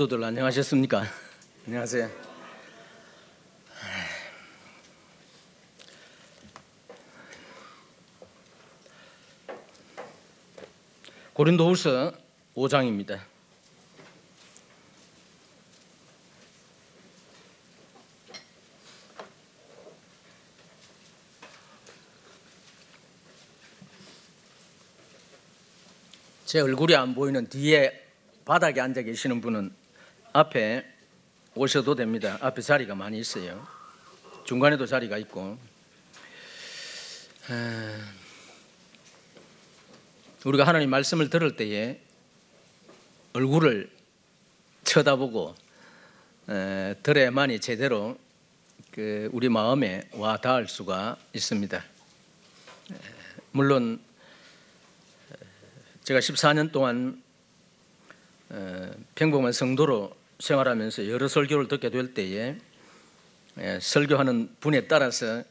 성도들 안녕하셨습니까? 안녕하세요. 고린도후서 5장입니다. 제 얼굴이 안 보이는 뒤에 바닥에 앉아 계시는 분은 앞에 오셔도 됩니다. 앞에 자리가 많이 있어요. 중간에도 자리가 있고. 우리가 하나님 말씀을 들을 때에 얼굴을 쳐다보고 들어야만이 제대로 우리 마음에 와 닿을 수가 있습니다. 물론 제가 14년 동안 평범한 성도로 생활하면서 여러 설교를 듣게 될 때에 설교하는 분에 따라서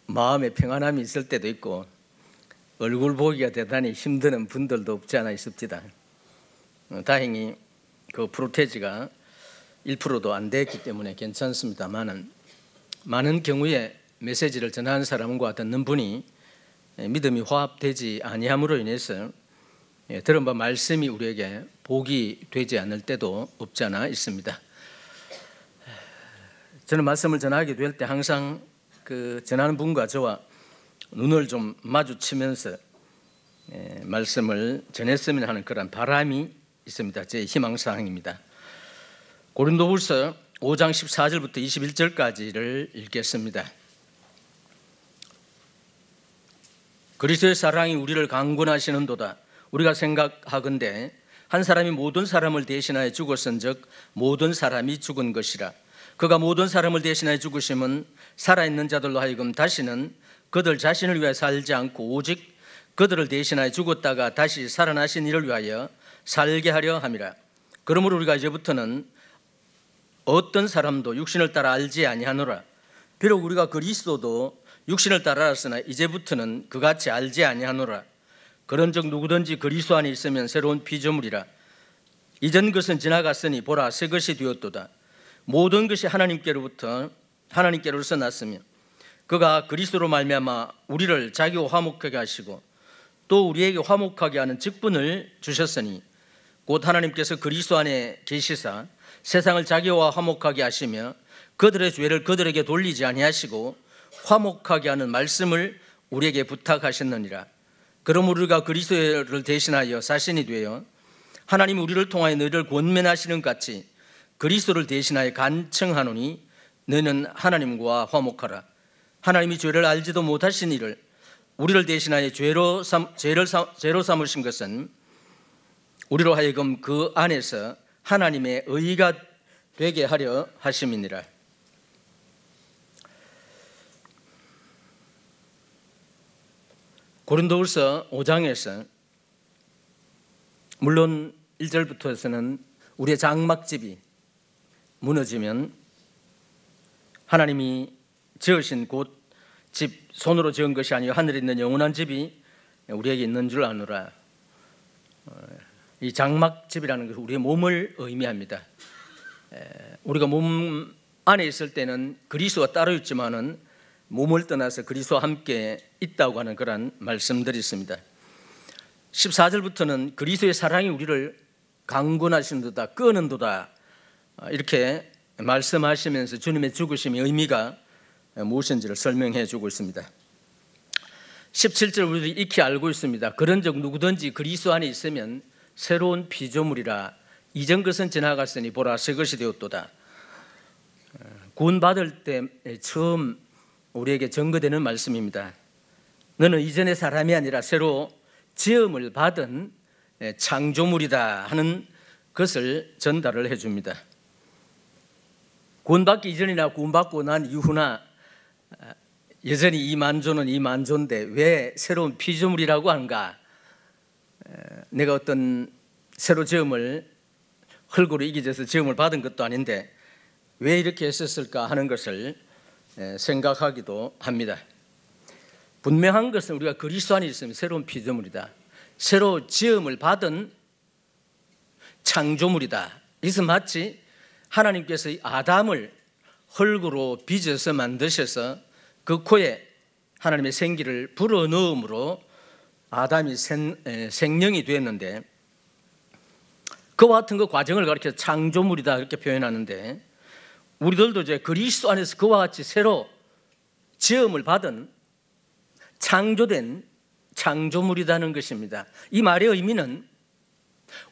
마음에 평안함이 있을 때도 있고 얼굴 보기가 대단히 힘드는 분들도 없지 않아 있습니다. 다행히 그 프로테지가 1%도 안 됐기 때문에 괜찮습니다만 많은 경우에 메시지를 전하는 사람과 듣는 분이 믿음이 화합되지 아니함으로 인해서 들은 바 말씀이 우리에게 복이 되지 않을 때도 없지 않아 있습니다. 저는 말씀을 전하게 될 때 항상 전하는 분과 저와 눈을 좀 마주치면서 말씀을 전했으면 하는 그런 바람이 있습니다. 제 희망사항입니다. 고린도후서 5장 14절부터 21절까지를 읽겠습니다. 그리스도의 사랑이 우리를 강권하시는도다. 우리가 생각하건대 한 사람이 모든 사람을 대신하여 죽었은즉 모든 사람이 죽은 것이라. 그가 모든 사람을 대신하여 죽으심은 살아있는 자들로 하여금 다시는 그들 자신을 위하여 살지 않고 오직 그들을 대신하여 죽었다가 다시 살아나신 이를 위하여 살게 하려 함이라. 그러므로 우리가 이제부터는 어떤 사람도 육신을 따라 알지 아니하노라. 비록 우리가 그리스도도 육신을 따라 알았으나 이제부터는 그같이 알지 아니하노라. 그런즉 누구든지 그리스도 안에 있으면 새로운 피조물이라. 이전 것은 지나갔으니 보라 새 것이 되었도다. 모든 것이 하나님께로서 났으며 그가 그리스도로 말미암아 우리를 자기와 화목하게 하시고 또 우리에게 화목하게 하는 직분을 주셨으니 곧 하나님께서 그리스도 안에 계시사 세상을 자기와 화목하게 하시며 그들의 죄를 그들에게 돌리지 아니하시고 화목하게 하는 말씀을 우리에게 부탁하셨느니라. 그러므로 우리가 그리스도를 대신하여 사신이 되어 하나님 우리를 통하여 너희를 권면하시는 같이 그리스도를 대신하여 간청하노니 너희는 하나님과 화목하라. 하나님이 죄를 알지도 못하신 이를 우리를 대신하여 죄로 삼으신 것은 우리로 하여금 그 안에서 하나님의 의가 되게 하려 하심이니라. 고린도후서 5장에서 물론 1절부터에서는 우리의 장막집이 무너지면 하나님이 지으신 곧 집 손으로 지은 것이 아니요 하늘에 있는 영원한 집이 우리에게 있는 줄 아노라. 이 장막집이라는 것은 우리의 몸을 의미합니다. 우리가 몸 안에 있을 때는 그리스도가 따로 있지만은 몸을 떠나서 그리스도와 함께 있다고 하는 그런 말씀들이 있습니다. 14절부터는 그리스도의 사랑이 우리를 강권하시는도다, 끄는도다 이렇게 말씀하시면서 주님의 죽으심의 의미가 무엇인지를 설명해 주고 있습니다. 17절 우리들이 익히 알고 있습니다. 그런즉 누구든지 그리스도 안에 있으면 새로운 피조물이라. 이전 것은 지나갔으니 보라 새 것이 되었도다. 구원 받을 때 처음 우리에게 전거되는 말씀입니다. 너는 이전의 사람이 아니라 새로 지음을 받은 창조물이다 하는 것을 전달을 해줍니다. 구원받기 이전이나 구원받고 난 이후나 여전히 이 만조는 이 만조인데 왜 새로운 피조물이라고 하는가? 내가 어떤 새로 지음을 흙으로 이기져서 지음을 받은 것도 아닌데 왜 이렇게 했었을까 하는 것을 생각하기도 합니다. 분명한 것은 우리가 그리스도 안에 있으면 새로운 피조물이다. 새로 지음을 받은 창조물이다. 이것은 마치 하나님께서 아담을 흙으로 빚어서 만드셔서 그 코에 하나님의 생기를 불어넣음으로 아담이 생명이 되었는데, 그와 같은 그 과정을 가리켜 창조물이다 이렇게 표현하는데, 우리들도 이제 그리스도 안에서 그와 같이 새로 지음을 받은 창조된 창조물이라는 것입니다. 이 말의 의미는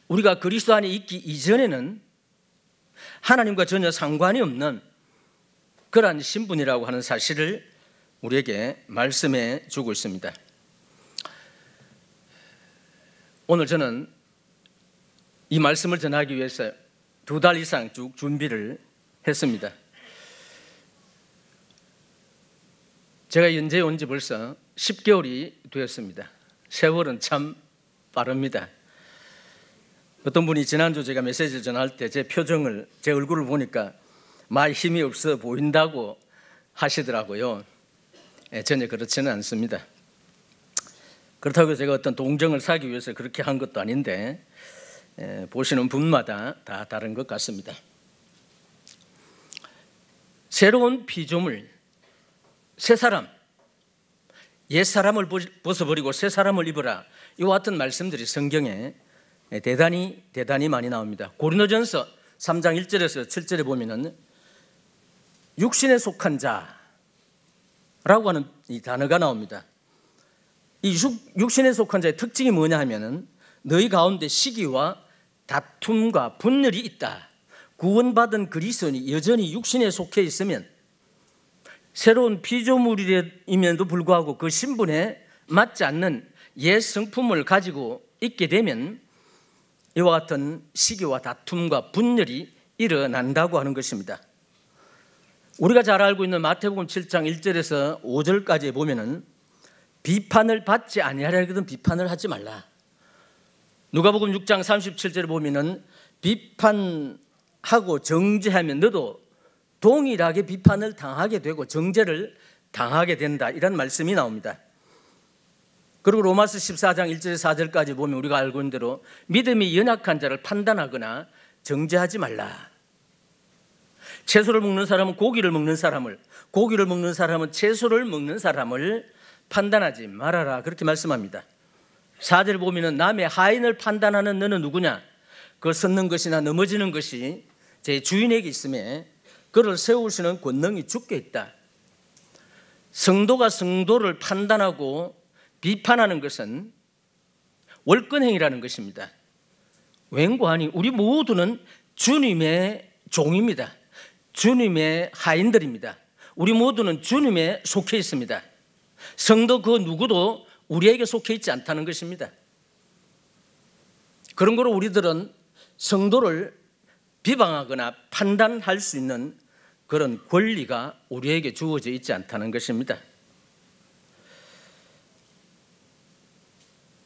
우리가 그리스도 안에 있기 이전에는 하나님과 전혀 상관이 없는 그러한 신분이라고 하는 사실을 우리에게 말씀해 주고 있습니다. 오늘 저는 이 말씀을 전하기 위해서 2달 이상 쭉 준비를 했습니다. 제가 연재해 온 지 벌써 10개월이 되었습니다. 세월은 참 빠릅니다. 어떤 분이 지난주 제가 메시지를 전할 때 제 표정을, 제 얼굴을 보니까 많이 힘이 없어 보인다고 하시더라고요. 전혀 그렇지는 않습니다. 그렇다고 제가 어떤 동정을 사기 위해서 그렇게 한 것도 아닌데, 보시는 분마다 다 다른 것 같습니다. 새로운 피조물, 새 사람, 옛 사람을 벗어버리고 새 사람을 입으라, 이와 같은 말씀들이 성경에 대단히 많이 나옵니다. 고린도전서 3장 1절에서 7절에 보면은 육신에 속한 자라고 하는 이 단어가 나옵니다. 이 육신에 속한 자의 특징이 뭐냐 하면은 너희 가운데 시기와 다툼과 분열이 있다. 구원받은 그리스도인이 여전히 육신에 속해 있으면, 새로운 피조물임에도 불구하고 그 신분에 맞지 않는 옛 성품을 가지고 있게 되면 이와 같은 시기와 다툼과 분열이 일어난다고 하는 것입니다. 우리가 잘 알고 있는 마태복음 7장 1절에서 5절까지 보면은 비판을 받지 아니하려거든 비판을 하지 말라. 누가복음 6장 37절에 보면은 비판하고 정죄하면 너도 동일하게 비판을 당하게 되고 정죄를 당하게 된다, 이런 말씀이 나옵니다. 그리고 로마서 14장 1절에서 4절까지 보면 우리가 알고 있는 대로 믿음이 연약한 자를 판단하거나 정죄하지 말라. 채소를 먹는 사람은 고기를 먹는 사람을, 고기를 먹는 사람은 채소를 먹는 사람을 판단하지 말아라, 그렇게 말씀합니다. 4절 보면은 남의 하인을 판단하는 너는 누구냐? 그 섰는 것이나 넘어지는 것이 제 주인에게 있음에 그를 세우시는 권능이 주께 있다. 성도가 성도를 판단하고 비판하는 것은 월권행위라는 것입니다. 웬고하니 우리 모두는 주님의 종입니다. 주님의 하인들입니다. 우리 모두는 주님에 속해 있습니다. 성도 그 누구도 우리에게 속해 있지 않다는 것입니다. 그런 거로 우리들은 성도를 비방하거나 판단할 수 있는 그런 권리가 우리에게 주어져 있지 않다는 것입니다.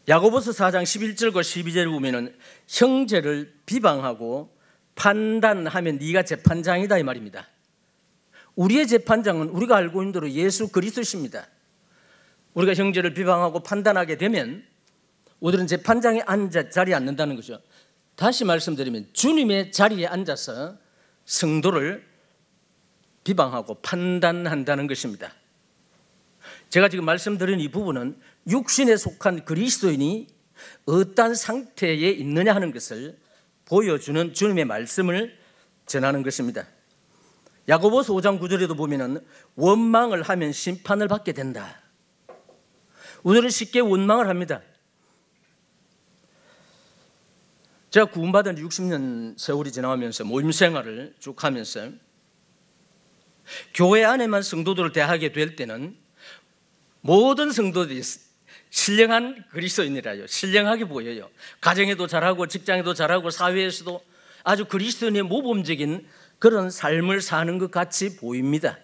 야고보서 4장 11절과 12절을 보면은 형제를 비방하고 판단하면 네가 재판장이다, 이 말입니다. 우리의 재판장은 우리가 알고 있는 대로 예수 그리스도십니다. 우리가 형제를 비방하고 판단하게 되면 우리는 재판장에 자리에 앉는다는 거죠. 다시 말씀드리면 주님의 자리에 앉아서 성도를 비방하고 판단한다는 것입니다. 제가 지금 말씀드린 이 부분은 육신에 속한 그리스도인이 어떤 상태에 있느냐 하는 것을 보여주는 주님의 말씀을 전하는 것입니다. 야고보서 5장 9절에도 보면은 원망을 하면 심판을 받게 된다. 우리는 쉽게 원망을 합니다. 제가 구원받은 60년 세월이 지나가면서 모임 생활을 쭉 하면서 교회 안에만 성도들을 대하게 될 때는 모든 성도들이 신령한 그리스도인이라요, 신령하게 보여요. 가정에도 잘하고 직장에도 잘하고 사회에서도 아주 그리스도인의 모범적인 그런 삶을 사는 것 같이 보입니다.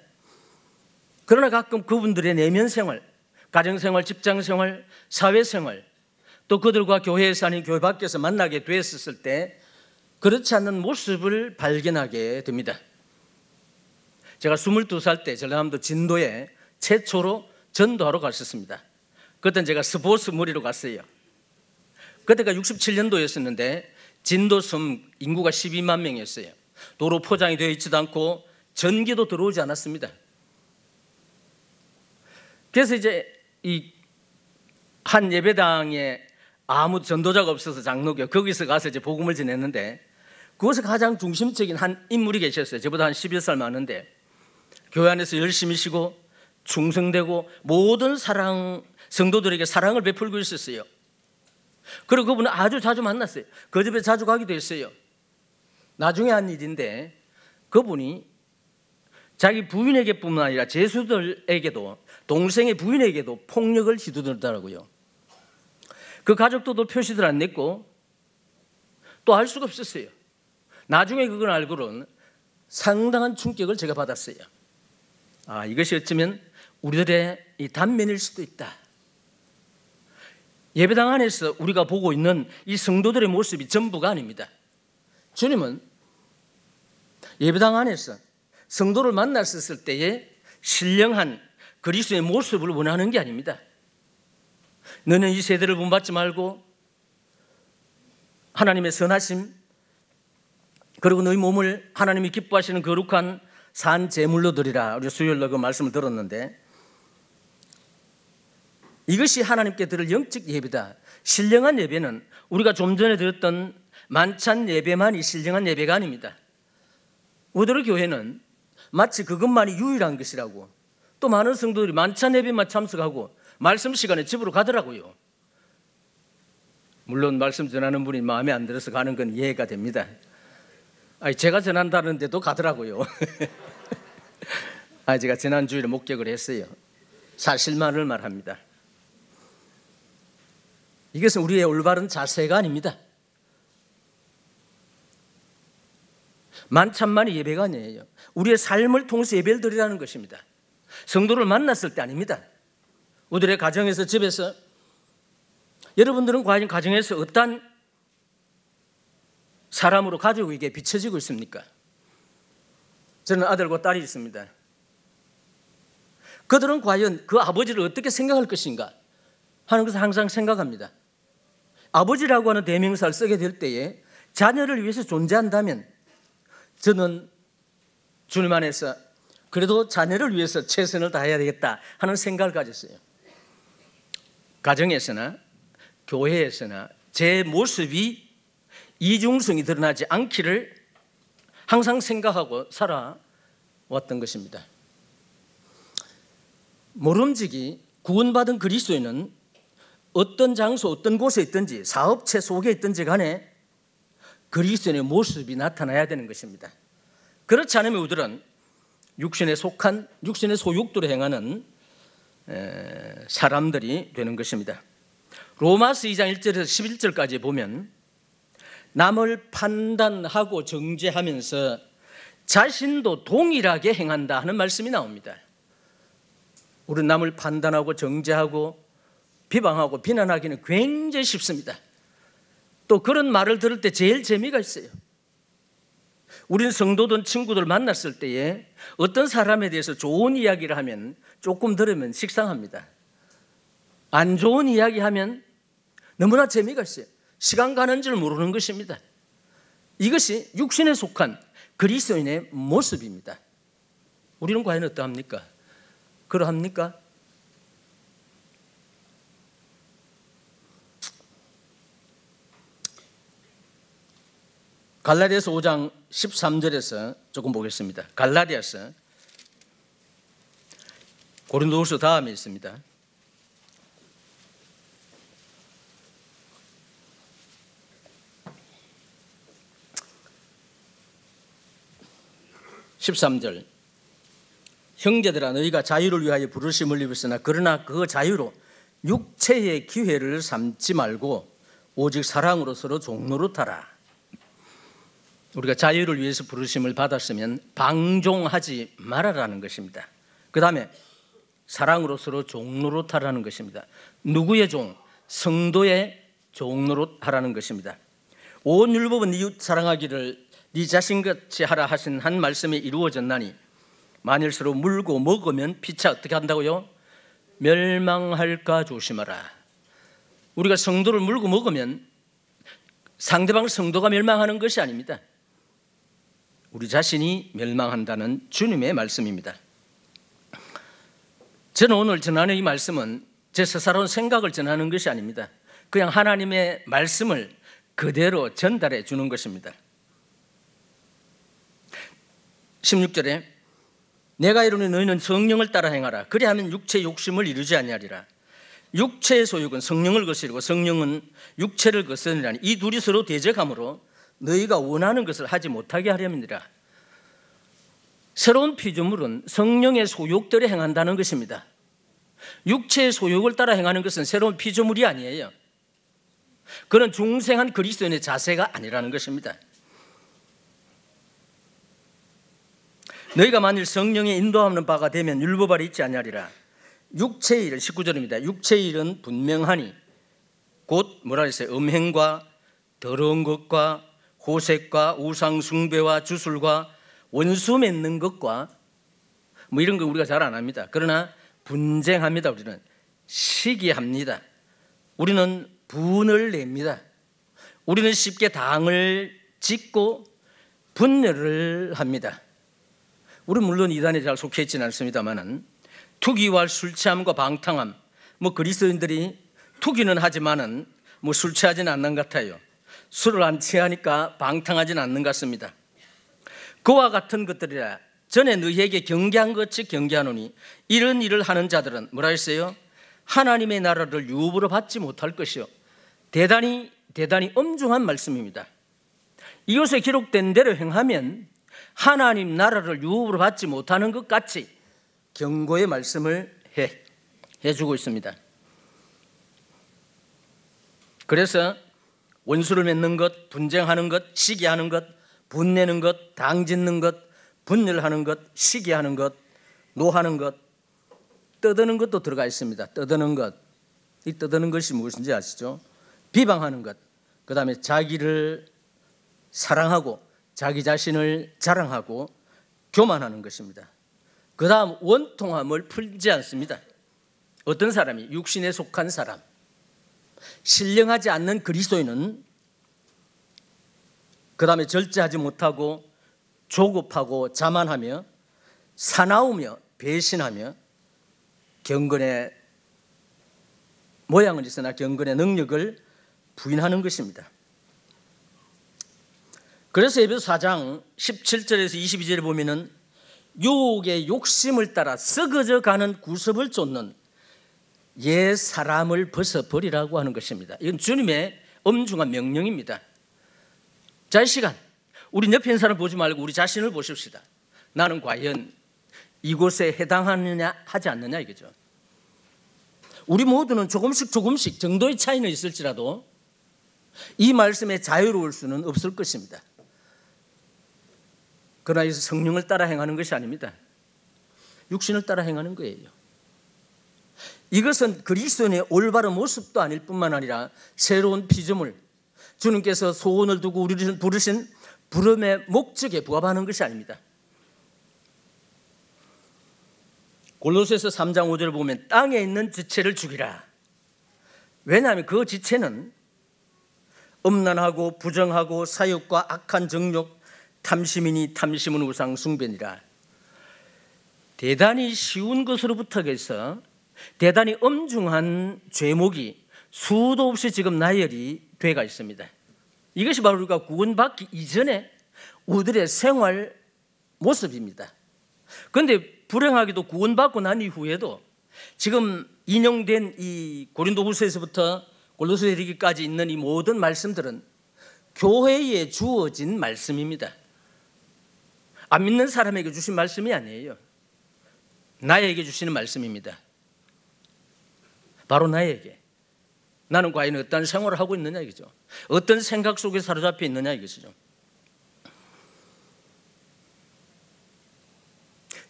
그러나 가끔 그분들의 내면 생활, 가정생활, 직장생활, 사회생활, 또 그들과 교회에서 아닌 교회 밖에서 만나게 됐었을 때 그렇지 않는 모습을 발견하게 됩니다. 제가 22살 때 전라남도 진도에 최초로 전도하러 갔었습니다. 그때는 제가 스포츠 머리로 갔어요. 그때가 67년도였었는데 진도섬 인구가 12만 명이었어요. 도로 포장이 되어 있지도 않고 전기도 들어오지 않았습니다. 그래서 이제 이 한 예배당에 아무 전도자가 없어서 장로교 거기서 가서 이제 복음을 전했는데, 그것에 가장 중심적인 한 인물이 계셨어요. 저보다 한 11살 많은데 교회 안에서 열심히 쉬고 충성되고 모든 성도들에게 사랑을 베풀고 있었어요. 그리고 그분은 아주 자주 만났어요. 그 집에 자주 가기도 했어요. 나중에 한 일인데 그분이 자기 부인에게뿐만 아니라 제수들에게도, 동생의 부인에게도 폭력을 휘두르더라고요. 그 가족들도 표시들 안 냈고 또 알 수가 없었어요. 나중에 그걸 알고는 상당한 충격을 제가 받았어요. 이것이 어쩌면 우리들의 이 단면일 수도 있다. 예배당 안에서 우리가 보고 있는 이 성도들의 모습이 전부가 아닙니다. 주님은 예배당 안에서 성도를 만났을 때에 신령한 그리스도의 모습을 원하는 게 아닙니다. 너는 이 세대를 본받지 말고 하나님의 선하심, 그리고 너희 몸을 하나님이 기뻐하시는 거룩한 산 제물로 드리라. 우리 수요일날 그 말씀을 들었는데, 이것이 하나님께 드릴 영적 예배다. 신령한 예배는 우리가 좀 전에 들었던 만찬 예배만이 신령한 예배가 아닙니다. 우리들의 교회는 마치 그것만이 유일한 것이라고, 또 많은 성도들이 만찬 예배만 참석하고 말씀 시간에 집으로 가더라고요. 물론 말씀 전하는 분이 마음에 안 들어서 가는 건 이해가 됩니다. 제가 전한다는데도 가더라고요. 제가 지난주일에 목격을 했어요. 사실만을 말합니다. 이것은 우리의 올바른 자세가 아닙니다. 만찬만이 예배가 아니에요. 우리의 삶을 통해서 예배를 드리라는 것입니다. 성도를 만났을 때 아닙니다. 우리들의 가정에서, 집에서, 여러분들은 과연 가정에서 어떤 사람으로 가족에게 비춰지고 있습니까? 저는 아들과 딸이 있습니다. 그들은 과연 그 아버지를 어떻게 생각할 것인가 하는 것을 항상 생각합니다. 아버지라고 하는 대명사를 쓰게 될 때에 자녀를 위해서 존재한다면 저는 주님 안에서 그래도 자녀를 위해서 최선을 다해야 되겠다 하는 생각을 가졌어요. 가정에서나 교회에서나 제 모습이 이중성이 드러나지 않기를 항상 생각하고 살아왔던 것입니다. 모름지기 구원받은 그리스도인은 어떤 장소, 어떤 곳에 있든지, 사업체 속에 있든지 간에 그리스도인의 모습이 나타나야 되는 것입니다. 그렇지 않으면 우리들은 육신에 속한, 육신의 소욕대로 행하는 사람들이 되는 것입니다. 로마서 2장 1절에서 11절까지 보면 남을 판단하고 정죄하면서 자신도 동일하게 행한다 하는 말씀이 나옵니다. 우리는 남을 판단하고 정죄하고 비방하고 비난하기는 굉장히 쉽습니다. 또 그런 말을 들을 때 제일 재미가 있어요. 우리는 성도든 친구들 만났을 때에 어떤 사람에 대해서 좋은 이야기를 하면 조금 들으면 식상합니다. 안 좋은 이야기하면 너무나 재미가 있어요. 시간 가는 줄 모르는 것입니다. 이것이 육신에 속한 그리스도인의 모습입니다. 우리는 과연 어떠합니까? 그러합니까? 갈라디아서 5장 13절에서 조금 보겠습니다. 갈라디아서, 고린도후서 다음에 있습니다. (13절) 형제들아 너희가 자유를 위하여 부르심을 입었으나 그러나 그 자유로 육체의 기회를 삼지 말고 오직 사랑으로 서로 종노릇하라. 우리가 자유를 위해서 부르심을 받았으면 방종하지 말아라는 것입니다. 그 다음에 사랑으로 서로 종노릇하라는 것입니다. 누구의 종? 성도의 종노릇하라는 것입니다. 온 율법은 이웃 사랑하기를 네 자신같이 하라 하신 한 말씀이 이루어졌나니 만일 서로 물고 먹으면 피차 어떻게 한다고요? 멸망할까 조심하라. 우리가 성도를 물고 먹으면 상대방 성도가 멸망하는 것이 아닙니다. 우리 자신이 멸망한다는 주님의 말씀입니다. 저는 오늘 전하는 이 말씀은 제 스스로운 생각을 전하는 것이 아닙니다. 그냥 하나님의 말씀을 그대로 전달해 주는 것입니다. 16절에 내가 이르노니 너희는 성령을 따라 행하라. 그리하면 육체의 욕심을 이루지 아니하리라. 육체의 소욕은 성령을 거스르고 성령은 육체를 거스르니라니 이 둘이 서로 대적하므로 너희가 원하는 것을 하지 못하게 하려니라. 새로운 피조물은 성령의 소욕대로 행한다는 것입니다. 육체의 소욕을 따라 행하는 것은 새로운 피조물이 아니에요. 그는 중생한 그리스도인의 자세가 아니라는 것입니다. 너희가 만일 성령의 인도하는 바가 되면 율법 아래 있지 아니하리라. 육체의 일은 19절입니다. 육체의 일은 분명하니 곧 뭐라 했어요? 음행과 더러운 것과 호색과 우상 숭배와 주술과 원수 맺는 것과 뭐 이런 거 우리가 잘 안 합니다. 그러나 분쟁합니다. 우리는 시기합니다. 우리는 분을 냅니다. 우리는 쉽게 당을 짓고 분열을 합니다. 우리는 물론 이단에 잘 속해 있지는 않습니다만은 투기와 술 취함과 방탕함, 뭐 그리스도인들이 투기는 하지만은 뭐 술 취하지는 않는 것 같아요. 술을 안 취하니까 방탕하지는 않는 것 같습니다. 그와 같은 것들이라 전에 너희에게 경계한 것 같이 경계하노니 이런 일을 하는 자들은 뭐라 했어요? 하나님의 나라를 유업으로 받지 못할 것이요. 대단히 엄중한 말씀입니다. 이것에 기록된 대로 행하면 하나님 나라를 유업으로 받지 못하는 것 같이 경고의 말씀을 해주고 있습니다. 그래서 원수를 맺는 것, 분쟁하는 것, 시기하는 것, 분내는 것, 당짓는 것, 분열하는 것, 시기하는 것, 노하는 것, 떠드는 것도 들어가 있습니다. 떠드는 것, 이 떠드는 것이 무엇인지 아시죠? 비방하는 것, 그 다음에 자기를 사랑하고 자기 자신을 자랑하고 교만하는 것입니다. 그 다음 원통함을 풀지 않습니다. 어떤 사람이 육신에 속한 사람, 신령하지 않는 그리스도인은 그 다음에 절제하지 못하고 조급하고 자만하며 사나우며 배신하며 경건의 모양은 있으나 경건의 능력을 부인하는 것입니다. 그래서 에베소 4장 17절에서 22절에 보면은 유혹의 욕심을 따라 썩어져 가는 구습을 쫓는 옛 사람을 벗어버리라고 하는 것입니다. 이건 주님의 엄중한 명령입니다. 자, 이 시간 우리 옆에 있는 사람 보지 말고 우리 자신을 보십시다. 나는 과연 이곳에 해당하느냐 하지 않느냐 이거죠. 우리 모두는 조금씩 정도의 차이는 있을지라도 이 말씀에 자유로울 수는 없을 것입니다. 그러나 이것은 성령을 따라 행하는 것이 아닙니다. 육신을 따라 행하는 거예요. 이것은 그리스도인의 올바른 모습도 아닐 뿐만 아니라 새로운 피조물, 주님께서 소원을 두고 우리를 부르신 부름의 목적에 부합하는 것이 아닙니다. 골로새서 3장 5절을 보면 땅에 있는 지체를 죽이라. 왜냐하면 그 지체는 음란하고 부정하고 사욕과 악한 정욕, 탐심이니 탐심은 우상 숭배니라. 대단히 쉬운 것으로부터 해서 대단히 엄중한 죄목이 수도 없이 지금 나열이 되어 있습니다. 이것이 바로 우리가 구원받기 이전에 우리들의 생활 모습입니다. 그런데 불행하게도 구원받고 난 이후에도 지금 인용된 이 고린도후서에서부터 골로새에 이르기까지 있는 이 모든 말씀들은 교회에 주어진 말씀입니다. 안 믿는 사람에게 주신 말씀이 아니에요. 나에게 주시는 말씀입니다. 바로 나에게. 나는 과연 어떤 생활을 하고 있느냐 이거죠. 어떤 생각 속에 사로잡혀 있느냐 이것이죠.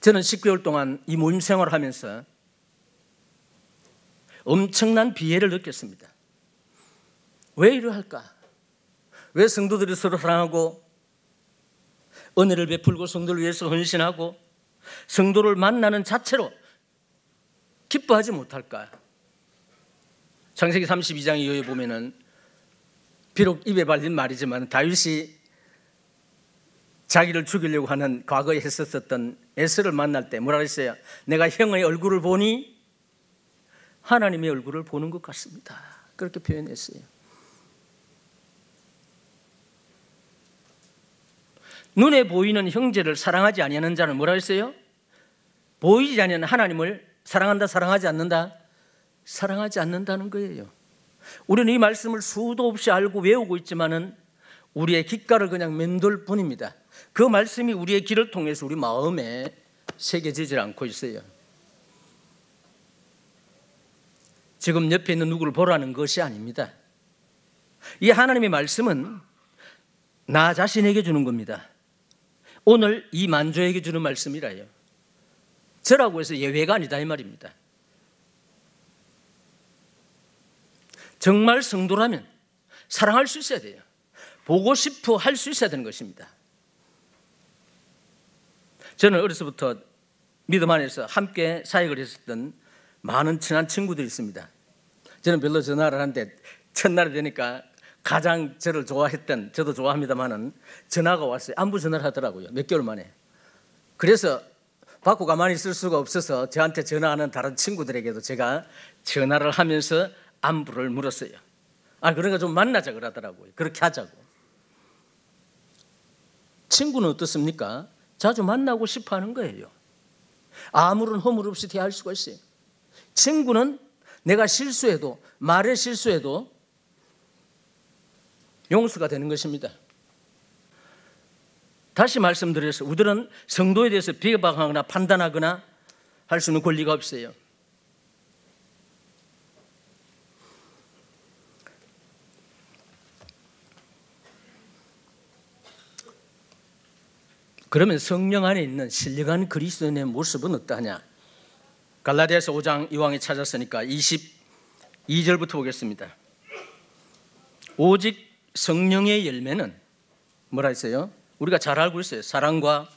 저는 10개월 동안 이 모임 생활을 하면서 엄청난 비애를 느꼈습니다. 왜 이러할까? 왜 성도들이 서로 사랑하고 은혜를 베풀고 성도를 위해서 헌신하고 성도를 만나는 자체로 기뻐하지 못할까? 창세기 32장 이후에 보면은 비록 입에 발린 말이지만 다윗이 자기를 죽이려고 하는 과거에 했었던 에서를 만날 때 뭐라 그랬어요? 내가 형의 얼굴을 보니 하나님의 얼굴을 보는 것 같습니다. 그렇게 표현했어요. 눈에 보이는 형제를 사랑하지 아니하는 자는 뭐라 했어요? 보이지 않는 하나님을 사랑한다, 사랑하지 않는다? 사랑하지 않는다는 거예요. 우리는 이 말씀을 수도 없이 알고 외우고 있지만은 우리의 귓가를 그냥 맴돌 뿐입니다. 그 말씀이 우리의 귀를 통해서 우리 마음에 새겨지질 않고 있어요. 지금 옆에 있는 누구를 보라는 것이 아닙니다. 이 하나님의 말씀은 나 자신에게 주는 겁니다. 오늘 이 만조에게 주는 말씀이라요. 저라고 해서 예외가 아니다 이 말입니다. 정말 성도라면 사랑할 수 있어야 돼요. 보고 싶어 할 수 있어야 되는 것입니다. 저는 어려서부터 믿음 안에서 함께 사역을 했었던 많은 친한 친구들이 있습니다. 저는 별로 전화를 하는데 첫날이 되니까 가장 저를 좋아했던, 저도 좋아합니다만은 전화가 왔어요. 안부 전화를 하더라고요. 몇 개월 만에. 그래서 받고 가만히 있을 수가 없어서 저한테 전화하는 다른 친구들에게도 제가 전화를 하면서 안부를 물었어요. 그러니까 좀 만나자 그러더라고요. 그렇게 하자고. 친구는 어떻습니까? 자주 만나고 싶어 하는 거예요. 아무런 허물 없이 대할 수가 있어요. 친구는 내가 실수해도, 말에 실수해도 용서가 되는 것입니다. 다시 말씀드려서 우리들은 성도에 대해서 비방하거나 판단하거나 할 수 있는 권리가 없어요. 그러면 성령 안에 있는 신령한 그리스도인의 모습은 어떠하냐? 갈라디아서 5장 이왕에 찾았으니까 22절부터 보겠습니다. 오직 성령의 열매는 뭐라 했어요? 우리가 잘 알고 있어요. 사랑과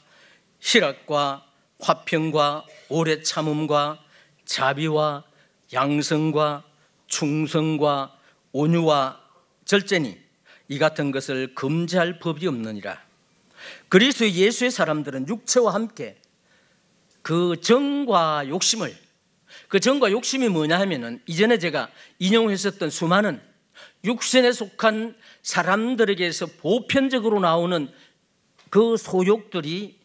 희락과 화평과 오래 참음과 자비와 양성과 충성과 온유와 절제니 이 같은 것을 금지할 법이 없느니라. 그리스도 예수의 사람들은 육체와 함께 그 정과 욕심을, 그 정과 욕심이 뭐냐 하면은 이전에 제가 인용했었던 수많은 육신에 속한 사람들에게서 보편적으로 나오는 그 소욕들이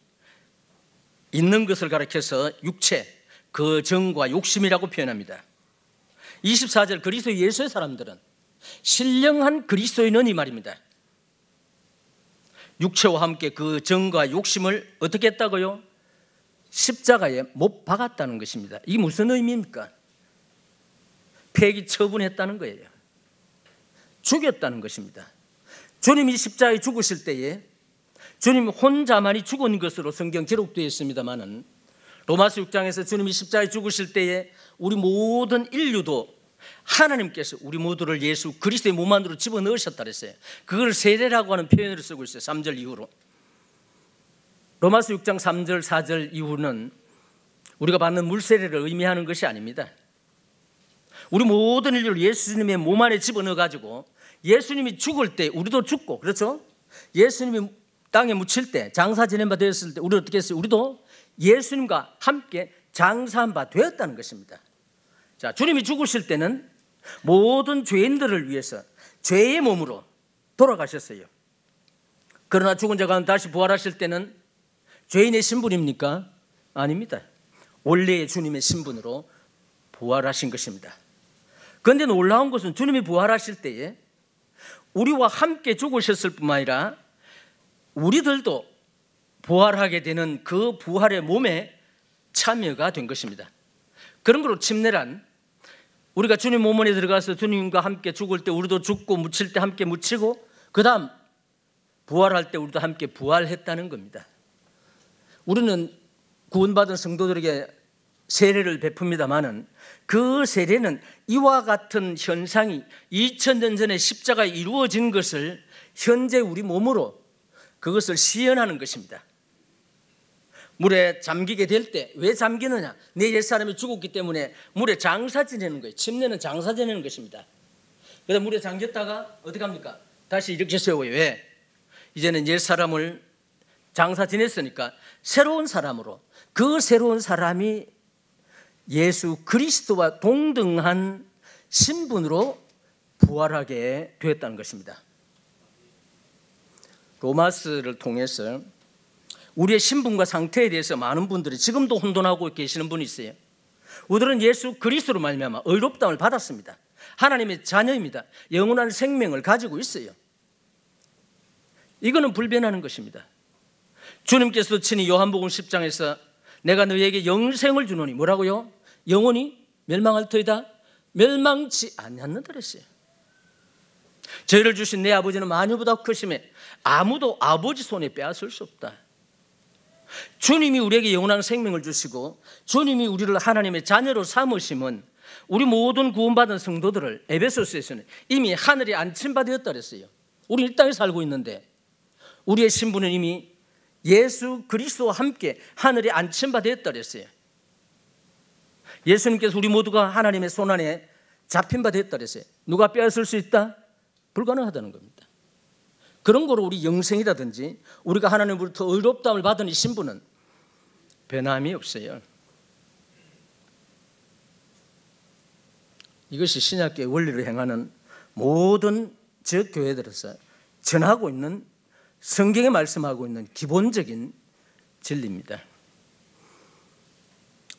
있는 것을 가리켜서 육체, 그 정과 욕심이라고 표현합니다. 24절 그리스도 예수의 사람들은 신령한 그리스도인은 이 말입니다. 육체와 함께 그 정과 욕심을 어떻게 했다고요? 십자가에 못 박았다는 것입니다. 이게 무슨 의미입니까? 폐기 처분했다는 거예요. 죽였다는 것입니다. 주님이 십자가에 죽으실 때에 주님 혼자만이 죽은 것으로 성경 기록되어 있습니다마는 로마서 6장에서 주님이 십자가에 죽으실 때에 우리 모든 인류도 하나님께서 우리 모두를 예수 그리스도의 몸 안으로 집어넣으셨다 그랬어요. 그걸 세례라고 하는 표현을 쓰고 있어요. 3절 이후로. 로마서 6장 3절 4절 이후는 우리가 받는 물세례를 의미하는 것이 아닙니다. 우리 모든 인류를 예수님의 몸 안에 집어넣어가지고 예수님이 죽을 때 우리도 죽고, 그렇죠? 예수님이 땅에 묻힐 때, 장사 지낸 바 되었을 때 우리 어떻게 했어요? 우리도 예수님과 함께 장사한 바 되었다는 것입니다. 자, 주님이 죽으실 때는 모든 죄인들을 위해서 죄의 몸으로 돌아가셨어요. 그러나 죽은 자 가운데 다시 부활하실 때는 죄인의 신분입니까? 아닙니다. 원래의 주님의 신분으로 부활하신 것입니다. 그런데 놀라운 것은 주님이 부활하실 때에 우리와 함께 죽으셨을 뿐만 아니라 우리들도 부활하게 되는 그 부활의 몸에 참여가 된 것입니다. 그런 걸로 침례란 우리가 주님 몸 안에 들어가서 주님과 함께 죽을 때 우리도 죽고 묻힐 때 함께 묻히고 그 다음 부활할 때 우리도 함께 부활했다는 겁니다. 우리는 구원받은 성도들에게 세례를 베풉니다마는 그 세례는 이와 같은 현상이 2000년 전에 십자가에 이루어진 것을 현재 우리 몸으로 그것을 시연하는 것입니다. 물에 잠기게 될 때 왜 잠기느냐? 내 옛사람이 죽었기 때문에 물에 장사 지내는 거예요. 침례는 장사 지내는 것입니다. 그래서 물에 잠겼다가 어떻게 합니까? 다시 이렇게 세워요. 왜? 이제는 옛 사람을 장사 지냈으니까 새로운 사람으로, 그 새로운 사람이 예수 그리스도와 동등한 신분으로 부활하게 되었다는 것입니다. 로마서를 통해서 우리의 신분과 상태에 대해서 많은 분들이 지금도 혼돈하고 계시는 분이 있어요. 우리들은 예수 그리스도로 말미암아 의롭다함을 받았습니다. 하나님의 자녀입니다. 영원한 생명을 가지고 있어요. 이거는 불변하는 것입니다. 주님께서도 친히 요한복음 10장에서 내가 너희에게 영생을 주노니 뭐라고요? 영원히 멸망할 터이다 멸망치 아니하는다 그랬어요. 저희를 주신 내 아버지는 만유보다 크심에 아무도 아버지 손에 빼앗을 수 없다. 주님이 우리에게 영원한 생명을 주시고 주님이 우리를 하나님의 자녀로 삼으심은 우리 모든 구원받은 성도들을 에베소서에서는 이미 하늘에 안침바 되었다 그랬어요. 우리 이 땅에 살고 있는데 우리의 신분은 이미 예수 그리스도와 함께 하늘에 안침바 되었다 그랬어요. 예수님께서 우리 모두가 하나님의 손안에 잡힌 바 되었다 그랬어요. 누가 빼앗을 수 있다? 불가능하다는 겁니다. 그런 거로 우리 영생이라든지 우리가 하나님으로부터 의롭다함을 받은 이 신분은 변함이 없어요. 이것이 신약계의 원리를 행하는 모든 지역 교회들에서 전하고 있는 성경에 말씀하고 있는 기본적인 진리입니다.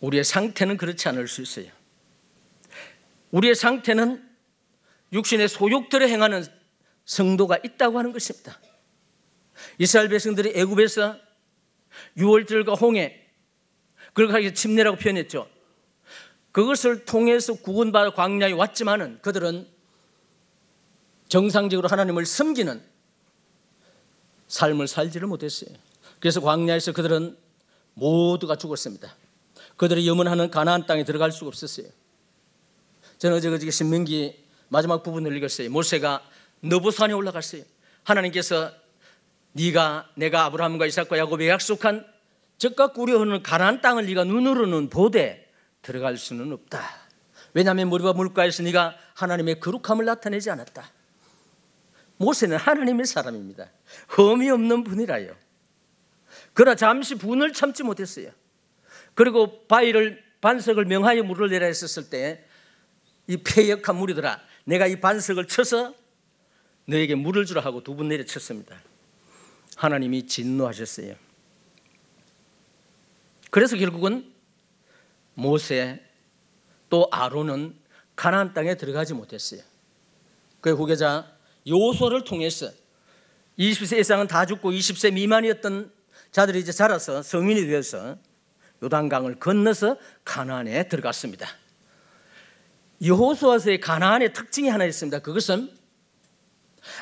우리의 상태는 그렇지 않을 수 있어요. 우리의 상태는 육신의 소욕들을 행하는 성도가 있다고 하는 것입니다. 이스라엘 백성들이 애굽에서 유월절과 홍해, 그걸 침례라고 표현했죠. 그것을 통해서 구원받아 광야에 왔지만은 그들은 정상적으로 하나님을 섬기는 삶을 살지를 못했어요. 그래서 광야에서 그들은 모두가 죽었습니다. 그들이 염원하는 가나안 땅에 들어갈 수가 없었어요. 저는 어제 신명기 마지막 부분을 읽었어요. 모세가 너보산에 올라갔어요. 하나님께서 내가 아브라함과 이삭과 야곱에 약속한 적과 꿀이 가나안 땅을 네가 눈으로는 보되 들어갈 수는 없다. 왜냐하면 머리와 물가에서 네가 하나님의 거룩함을 나타내지 않았다. 모세는 하나님의 사람입니다. 흠이 없는 분이라요. 그러나 잠시 분을 참지 못했어요. 그리고 반석을 명하여 물을 내라 했었을 때 이 패역한 무리들아, 내가 이 반석을 쳐서 너에게 물을 주라 하고 두 번 내려쳤습니다. 하나님이 진노하셨어요. 그래서 결국은 모세 또 아론은 가나안 땅에 들어가지 못했어요. 그의 후계자 여호수아를 통해서 20세 이상은 다 죽고 20세 미만이었던 자들이 이제 자라서 성인이 되어서 요단강을 건너서 가나안에 들어갔습니다. 여호수아서의 가나안의 특징이 하나 있습니다. 그것은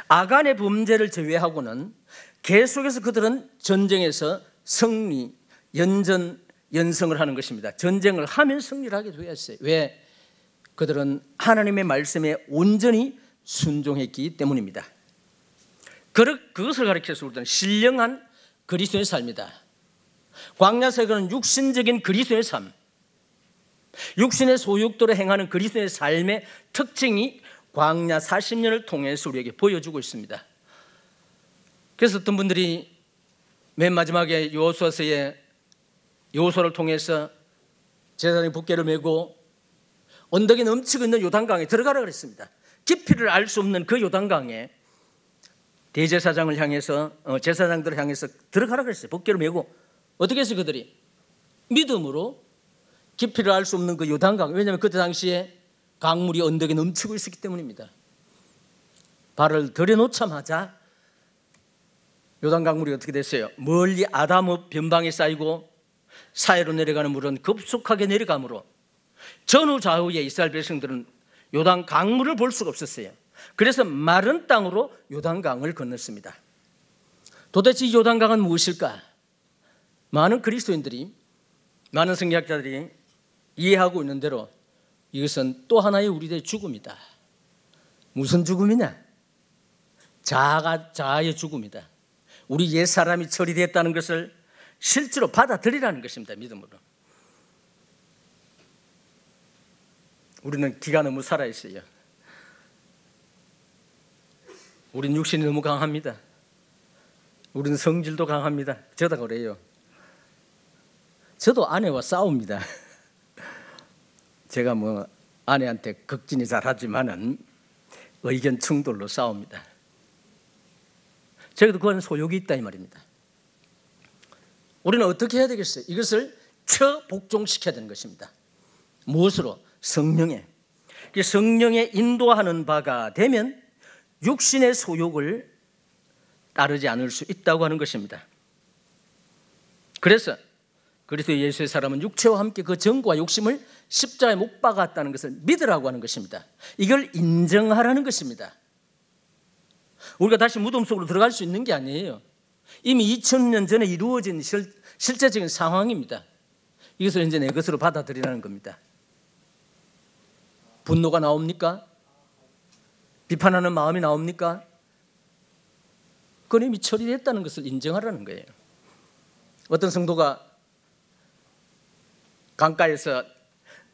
아간의 범죄를 제외하고는 계속해서 그들은 전쟁에서 승리, 연성을 하는 것입니다. 전쟁을 하면 승리를 하게 되었어요. 왜? 그들은 하나님의 말씀에 온전히 순종했기 때문입니다. 그것을 가리켜서 우리는 신령한 그리스도의 삶이다. 광야세계는 육신적인 그리스도의 삶, 육신의 소욕대로 행하는 그리스도의 삶의 특징이 광야 40년을 통해서 우리에게 보여주고 있습니다. 그래서 어떤 분들이 맨 마지막에 여호수아서에 여호수아를 통해서 제사장이 붓개를 메고 언덕에 넘치고 있는 요단강에 들어가라 그랬습니다. 깊이를 알 수 없는 그 요단강에 대제사장을 향해서 제사장들을 향해서 들어가라 그랬어요. 붓개를 메고. 어떻게 했어요? 그들이 믿음으로 깊이를 알 수 없는 그 요단강, 왜냐하면 그때 당시에 강물이 언덕에 넘치고 있었기 때문입니다. 발을 들여놓자마자 요단강물이 어떻게 됐어요? 멀리 아담읍 변방에 쌓이고 사해로 내려가는 물은 급속하게 내려가므로 전후 좌우의 이스라엘 백성들은 요단강물을 볼 수가 없었어요. 그래서 마른 땅으로 요단강을 건넜습니다. 도대체 이 요단강은 무엇일까? 많은 그리스도인들이, 많은 성경학자들이 이해하고 있는 대로 이것은 또 하나의 우리들의 죽음이다. 무슨 죽음이냐? 자아의 죽음이다. 우리 옛사람이 처리됐다는 것을 실제로 받아들이라는 것입니다. 믿음으로. 우리는 기가 너무 살아있어요. 우린 육신이 너무 강합니다. 우리는 성질도 강합니다. 저도 그래요. 저도 아내와 싸웁니다. 제가 뭐 아내한테 극진히 잘하지만은 의견 충돌로 싸웁니다. 저희도 그건 소욕이 있다 이 말입니다. 우리는 어떻게 해야 되겠어요? 이것을 처복종시켜야 되는 것입니다. 무엇으로? 성령에. 성령에 인도하는 바가 되면 육신의 소욕을 따르지 않을 수 있다고 하는 것입니다. 그래서 그리스도 예수의 사람은 육체와 함께 그 정과 욕심을 십자가에 못 박았다는 것을 믿으라고 하는 것입니다. 이걸 인정하라는 것입니다. 우리가 다시 무덤 속으로 들어갈 수 있는 게 아니에요. 이미 2000년 전에 이루어진 실제적인 상황입니다. 이것을 이제 내 것으로 받아들이라는 겁니다. 분노가 나옵니까? 비판하는 마음이 나옵니까? 그건 이미 처리됐다는 것을 인정하라는 거예요. 어떤 성도가 강가에서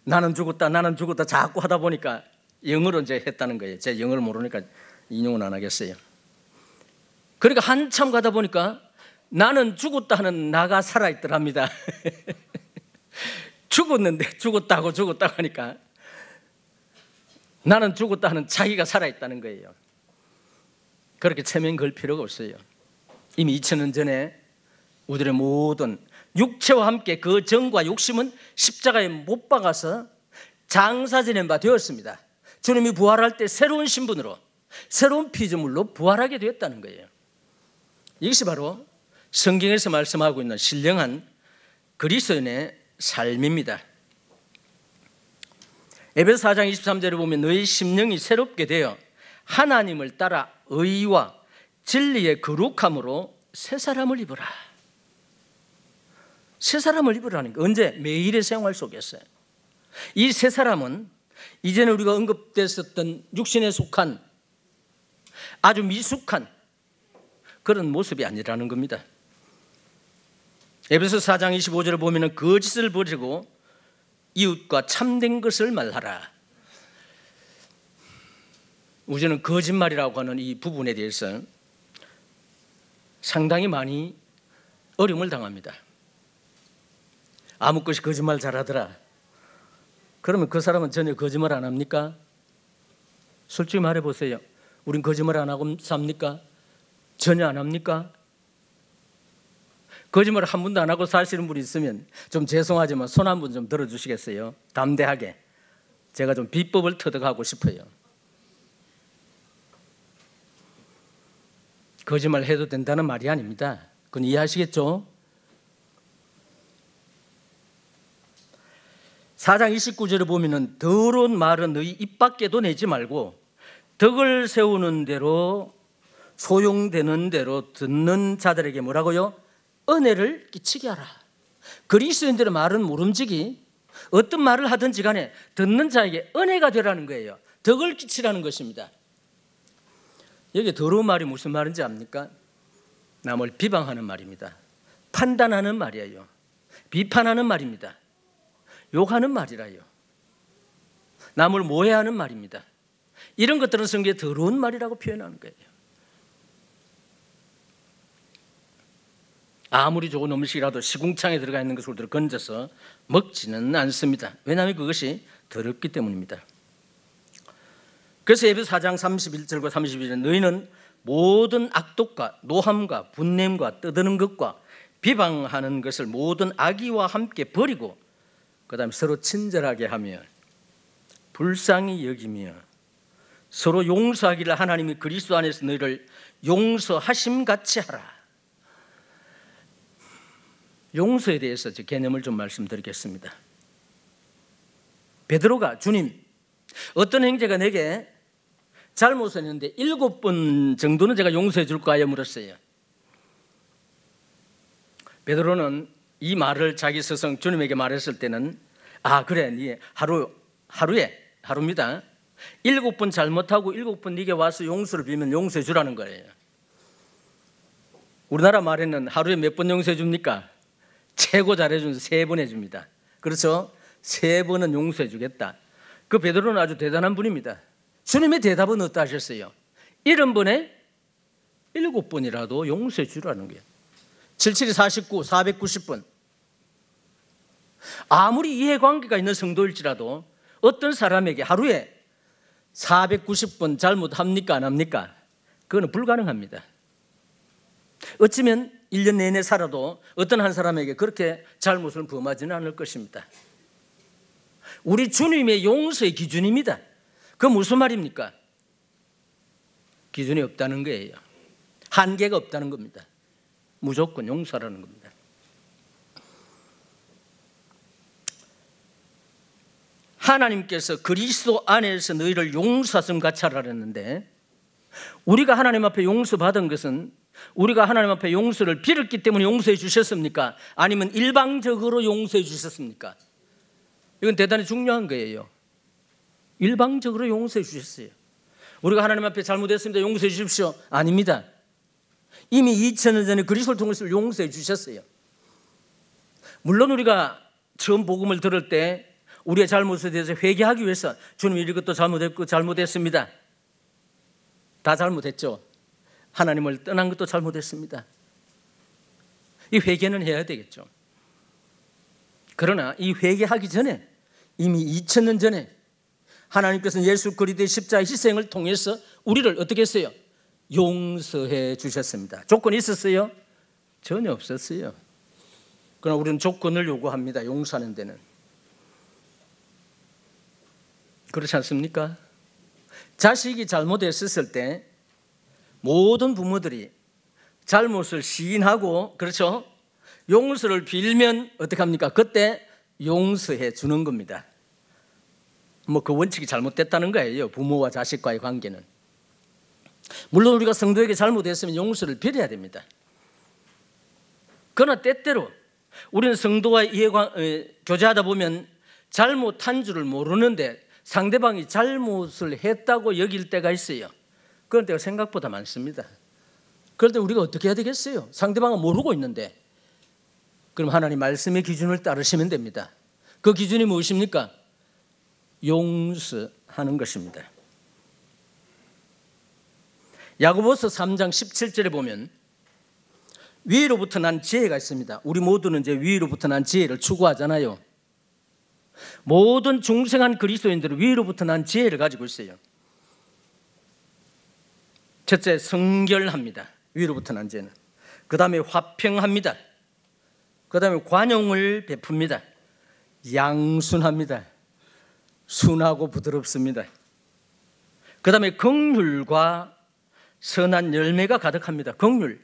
나는 죽었다 자꾸 하다 보니까 영어로 이제 했다는 거예요. 제가 영어를 모르니까 인용은 안 하겠어요. 그러니까 한참 가다 보니까 나는 죽었다 하는 나가 살아있더랍니다. 죽었는데 죽었다고 하니까 나는 죽었다 하는 자기가 살아있다는 거예요. 그렇게 체면 걸 필요가 없어요. 이미 2000년 전에 우리의 모든 육체와 함께 그 정과 욕심은 십자가에 못 박아서 장사 지낸 바 되었습니다. 주님이 부활할 때 새로운 신분으로 새로운 피조물로 부활하게 되었다는 거예요. 이것이 바로 성경에서 말씀하고 있는 신령한 그리스도인의 삶입니다. 에베소 4장 23절에 보면 너희 심령이 새롭게 되어 하나님을 따라 의와 진리의 거룩함으로 새 사람을 입으라. 새 사람을 입으라는 게 언제? 매일의 생활 속에서요. 이 새 사람은 이전에 우리가 언급됐었던 육신에 속한 아주 미숙한 그런 모습이 아니라는 겁니다. 에베소 4장 25절을 보면 거짓을 버리고 이웃과 참된 것을 말하라. 우리는 거짓말이라고 하는 이 부분에 대해서 상당히 많이 어려움을 당합니다. 아무 것이 거짓말 잘하더라. 그러면 그 사람은 전혀 거짓말 안 합니까? 솔직히 말해보세요. 우린 거짓말 안 하고 삽니까? 전혀 안 합니까? 거짓말 한 번도 안 하고 사시는 분이 있으면 좀 죄송하지만 손 한 번 좀 들어주시겠어요? 담대하게. 제가 좀 비법을 터득하고 싶어요. 거짓말 해도 된다는 말이 아닙니다. 그건 이해하시겠죠? 4장 29절에 보면은 더러운 말은 너희 입 밖에도 내지 말고 덕을 세우는 대로 소용되는 대로 듣는 자들에게 뭐라고요? 은혜를 끼치게 하라. 그리스도인들의 말은 모름지기 어떤 말을 하든지 간에 듣는 자에게 은혜가 되라는 거예요. 덕을 끼치라는 것입니다. 여기 더러운 말이 무슨 말인지 압니까? 남을 비방하는 말입니다. 판단하는 말이에요. 비판하는 말입니다. 욕하는 말이라요. 남을 모해하는 말입니다. 이런 것들은 성경에 더러운 말이라고 표현하는 거예요. 아무리 좋은 음식이라도 시궁창에 들어가 있는 것을 건져서 먹지는 않습니다. 왜냐하면 그것이 더럽기 때문입니다. 그래서 에베소 4장 31절과 32절에 너희는 모든 악독과 노함과 분냄과 떠드는 것과 비방하는 것을 모든 악의와 함께 버리고 그 다음에 서로 친절하게 하며 불쌍히 여기며 서로 용서하기를 하나님이 그리스도 안에서 너희를 용서하심같이 하라. 용서에 대해서 개념을 좀 말씀드리겠습니다. 베드로가 주님 어떤 형제가 내게 잘못을 했는데 7번 정도는 제가 용서해 줄까 하여 물었어요. 베드로는 이 말을 자기 스승 주님에게 말했을 때는 그래 네 하루입니다. 7번 잘못하고 7번 네게 와서 용서를 빌면 용서해 주라는 거예요. 우리나라 말에는 하루에 몇 번 용서해 줍니까? 최고 잘해주면 3번 해줍니다. 그렇죠? 3번은 용서해 주겠다. 그 베드로는 아주 대단한 분입니다. 주님의 대답은 어떠하셨어요? 70번에 7번이라도 용서해 주라는 거예요. 77이 49, 490번. 아무리 이해관계가 있는 성도일지라도 어떤 사람에게 하루에 490번 잘못합니까? 안 합니까? 그거는 불가능합니다. 어쩌면 1년 내내 살아도 어떤 한 사람에게 그렇게 잘못을 범하지는 않을 것입니다. 우리 주님의 용서의 기준입니다. 그 무슨 말입니까? 기준이 없다는 거예요. 한계가 없다는 겁니다. 무조건 용서하라는 겁니다. 하나님께서 그리스도 안에서 너희를 용서하심 같이 하라 그랬는데, 우리가 하나님 앞에 용서받은 것은 우리가 하나님 앞에 용서를 빌었기 때문에 용서해 주셨습니까? 아니면 일방적으로 용서해 주셨습니까? 이건 대단히 중요한 거예요. 일방적으로 용서해 주셨어요. 우리가 하나님 앞에 잘못했습니다, 용서해 주십시오. 아닙니다. 이미 2000년 전에 그리스도를 통해서 용서해 주셨어요. 물론 우리가 처음 복음을 들을 때 우리의 잘못에 대해서 회개하기 위해서 주님 이것도 잘못했고 잘못했습니다. 다 잘못했죠. 하나님을 떠난 것도 잘못했습니다. 이 회개는 해야 되겠죠. 그러나 이 회개하기 전에 이미 2000년 전에 하나님께서는 예수 그리스도의 십자가 희생을 통해서 우리를 어떻게 했어요? 용서해 주셨습니다. 조건이 있었어요? 전혀 없었어요. 그러나 우리는 조건을 요구합니다. 용서하는 데는. 그렇지 않습니까? 자식이 잘못했을 때 모든 부모들이 잘못을 시인하고, 그렇죠? 용서를 빌면 어떻게 합니까? 그때 용서해 주는 겁니다. 뭐 그 원칙이 잘못됐다는 거예요. 부모와 자식과의 관계는. 물론 우리가 성도에게 잘못했으면 용서를 빌어야 됩니다. 그러나 때때로 우리는 성도와 교제하다 보면 잘못한 줄을 모르는데 상대방이 잘못을 했다고 여길 때가 있어요. 그런 때가 생각보다 많습니다. 그럴 때 우리가 어떻게 해야 되겠어요? 상대방은 모르고 있는데. 그럼 하나님 말씀의 기준을 따르시면 됩니다. 그 기준이 무엇입니까? 용서하는 것입니다. 야고보서 3장 17절에 보면 위로부터 난 지혜가 있습니다. 우리 모두는 이제 위로부터 난 지혜를 추구하잖아요. 모든 중생한 그리스도인들은 위로부터 난 지혜를 가지고 있어요. 첫째, 성결합니다. 위로부터 난 지혜는. 그 다음에 화평합니다. 그 다음에 관용을 베풉니다. 양순합니다. 순하고 부드럽습니다. 그 다음에 긍휼과 선한 열매가 가득합니다. 긍휼.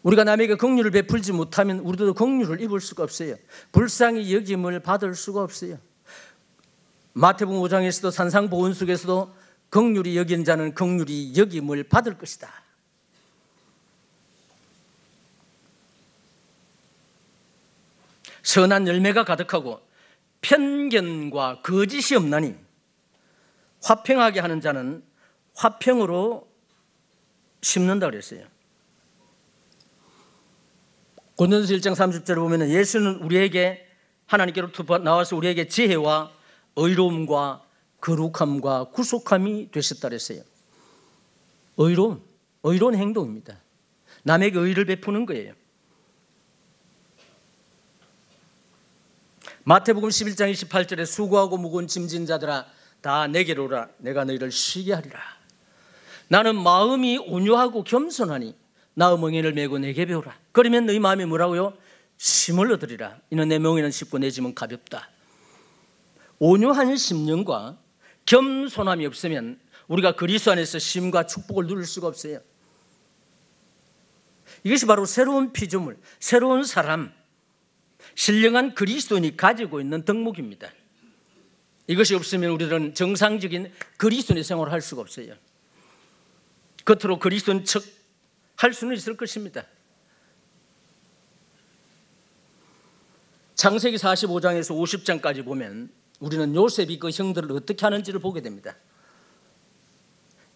우리가 남에게 긍휼을 베풀지 못하면 우리도 긍휼을 입을 수가 없어요. 불쌍히 여김을 받을 수가 없어요. 마태복음 5장에서도 산상보훈속에서도 긍휼히 여긴 자는 긍휼히 여김을 받을 것이다. 선한 열매가 가득하고 편견과 거짓이 없나니 화평하게 하는 자는 화평으로 심는다 그랬어요. 고린도서 1장 30절에 보면 예수는 우리에게 하나님께로부터 나와서 우리에게 지혜와 의로움과 거룩함과 구속함이 되셨다 그랬어요. 의로운 행동입니다. 남에게 의를 베푸는 거예요. 마태복음 11장 28절에 수고하고 무거운 짐진 자들아 다 내게로 오라. 내가 너희를 쉬게 하리라. 나는 마음이 온유하고 겸손하니 나의 멍에를 메고 내게 배우라. 그러면 너희 마음이 뭐라고요? 쉼을 얻으리라. 이는 내 멍에는 쉽고 내 짐은 가볍다. 온유한 심령과 겸손함이 없으면 우리가 그리스도 안에서 쉼과 축복을 누릴 수가 없어요. 이것이 바로 새로운 피조물, 새로운 사람, 신령한 그리스도인이 가지고 있는 덕목입니다. 이것이 없으면 우리는 정상적인 그리스도인의 생활을 할 수가 없어요. 겉으로 그리스도인 척 할 수는 있을 것입니다. 창세기 45장에서 50장까지 보면 우리는 요셉이 그 형들을 어떻게 하는지를 보게 됩니다.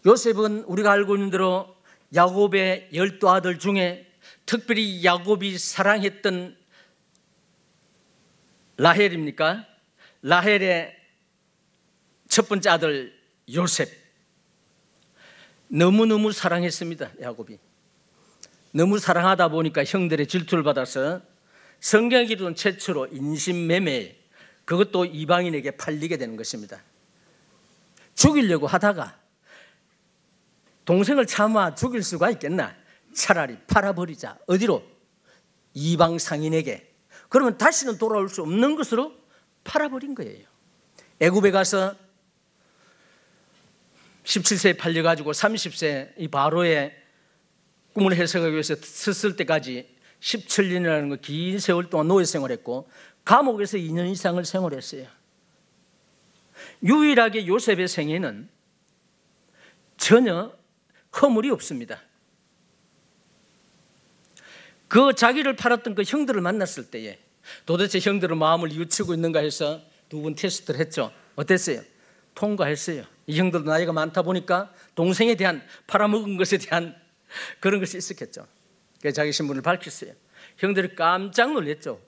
요셉은 우리가 알고 있는 대로 야곱의 12아들 중에 특별히 야곱이 사랑했던 라헬입니까? 라헬의 첫 번째 아들 요셉. 너무너무 사랑했습니다. 야곱이 너무 사랑하다 보니까 형들의 질투를 받아서 성경에 기록은 최초로 인신매매, 그것도 이방인에게 팔리게 되는 것입니다. 죽이려고 하다가 동생을 차마 죽일 수가 있겠나? 차라리 팔아버리자. 어디로? 이방 상인에게. 그러면 다시는 돌아올 수 없는 것으로 팔아버린 거예요. 애굽에 가서 17세에 팔려가지고 30세 이 바로의 꿈을 해석하기 위해서 섰을 때까지 17년이라는 긴 세월 동안 노예 생활했고 감옥에서 2년 이상을 생활했어요. 유일하게 요셉의 생애는 전혀 허물이 없습니다. 그 자기를 팔았던 그 형들을 만났을 때에 도대체 형들은 마음을 뉘우치고 있는가 해서 두 분 테스트를 했죠. 어땠어요? 통과했어요. 이 형들도 나이가 많다 보니까 동생에 대한 팔아먹은 것에 대한 그런 것이 있었겠죠. 그래서 자기 신분을 밝혔어요. 형들이 깜짝 놀랐죠.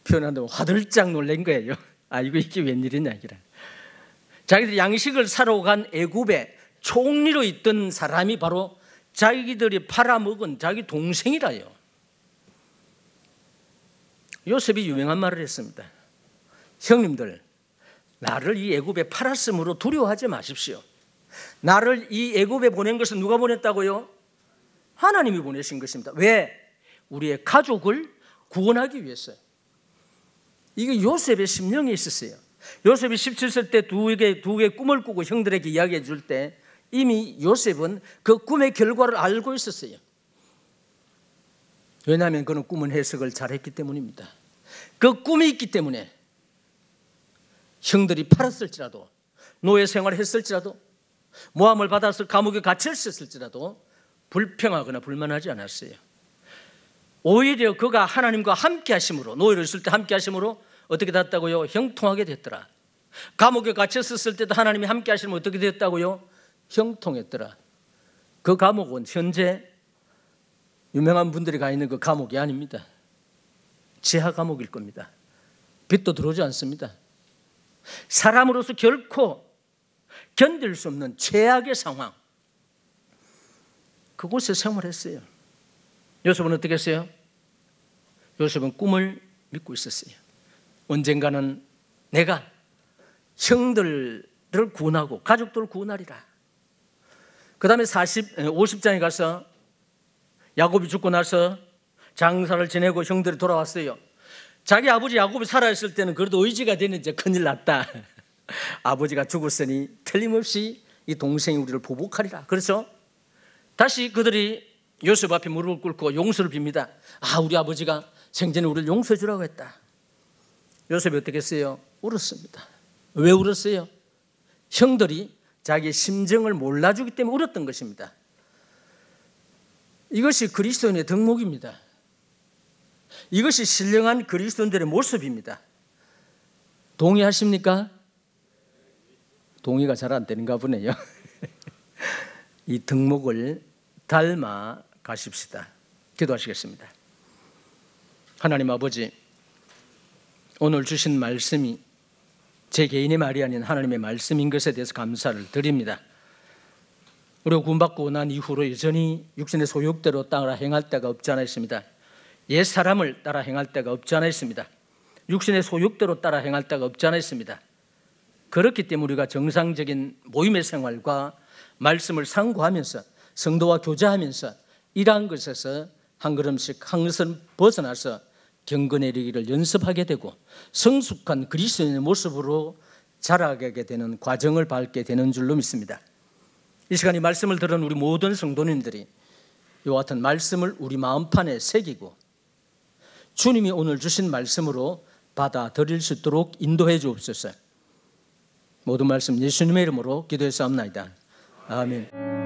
표현한다고 화들짝 놀란 거예요. 아이고 이게 웬일이냐 이라. 자기들이 양식을 사러 간 애굽에 총리로 있던 사람이 바로 자기들이 팔아먹은 자기 동생이라요. 요셉이 유명한 말을 했습니다. 형님들, 나를 이 애굽에 팔았으므로 두려워하지 마십시오. 나를 이 애굽에 보낸 것은 누가 보냈다고요? 하나님이 보내신 것입니다. 왜? 우리의 가족을 구원하기 위해서요. 이게 요셉의 심령에 있었어요. 요셉이 17세 때 두 개의 꿈을 꾸고 형들에게 이야기해 줄 때 이미 요셉은 그 꿈의 결과를 알고 있었어요. 왜냐하면 그는 꿈은 해석을 잘했기 때문입니다. 그 꿈이 있기 때문에 형들이 팔았을지라도 노예 생활을 했을지라도 모함을 받아서 감옥에 갇혔을지라도 불평하거나 불만하지 않았어요. 오히려 그가 하나님과 함께 하심으로, 노예로 있을 때 함께 하심으로 어떻게 됐다고요? 형통하게 됐더라. 감옥에 갇혔을 때도 하나님이 함께 하시면 어떻게 됐다고요? 형통했더라. 그 감옥은 현재 유명한 분들이 가 있는 그 감옥이 아닙니다. 지하 감옥일 겁니다. 빛도 들어오지 않습니다. 사람으로서 결코 견딜 수 없는 최악의 상황, 그곳에 생활했어요. 요셉은 어떻게 했어요? 요셉은 꿈을 믿고 있었어요. 언젠가는 내가 형들을 구원하고 가족들을 구원하리라. 그 다음에 50장에 가서 야곱이 죽고 나서 장사를 지내고 형들이 돌아왔어요. 자기 아버지 야곱이 살아있을 때는 그래도 의지가 되는지 큰일 났다. 아버지가 죽었으니 틀림없이 이 동생이 우리를 보복하리라. 그렇죠? 다시 그들이 요셉 앞에 무릎을 꿇고 용서를 빕니다. 우리 아버지가 생전에 우리를 용서해 주라고 했다. 요셉이 어떻게 했어요? 울었습니다. 왜 울었어요? 형들이 자기의 심정을 몰라주기 때문에 울었던 것입니다. 이것이 그리스도인의 덕목입니다. 이것이 신령한 그리스도인들의 모습입니다. 동의하십니까? 동의가 잘 안 되는가 보네요. 이 덕목을 닮아 가십시다. 기도하시겠습니다. 하나님 아버지, 오늘 주신 말씀이 제 개인의 말이 아닌 하나님의 말씀인 것에 대해서 감사를 드립니다. 우리가 구원받고 난 이후로 여전히 육신의 소욕대로 따라 행할 데가 없지 않아 있습니다. 옛 사람을 따라 행할 데가 없지 않아 있습니다. 육신의 소욕대로 따라 행할 데가 없지 않아 있습니다. 그렇기 때문에 우리가 정상적인 모임의 생활과 말씀을 상고하면서 성도와 교제하면서 이러한 것에서 한 걸음씩 한 것을 벗어나서 경건해지기를 연습하게 되고 성숙한 그리스도인의 모습으로 자라게 되는 과정을 밟게 되는 줄로 믿습니다. 이 시간 이 말씀을 들은 우리 모든 성도님들이 이와 같은 말씀을 우리 마음판에 새기고 주님이 오늘 주신 말씀으로 받아들일 수 있도록 인도해 주옵소서. 모든 말씀 예수님의 이름으로 기도해서 합나이다. 아멘.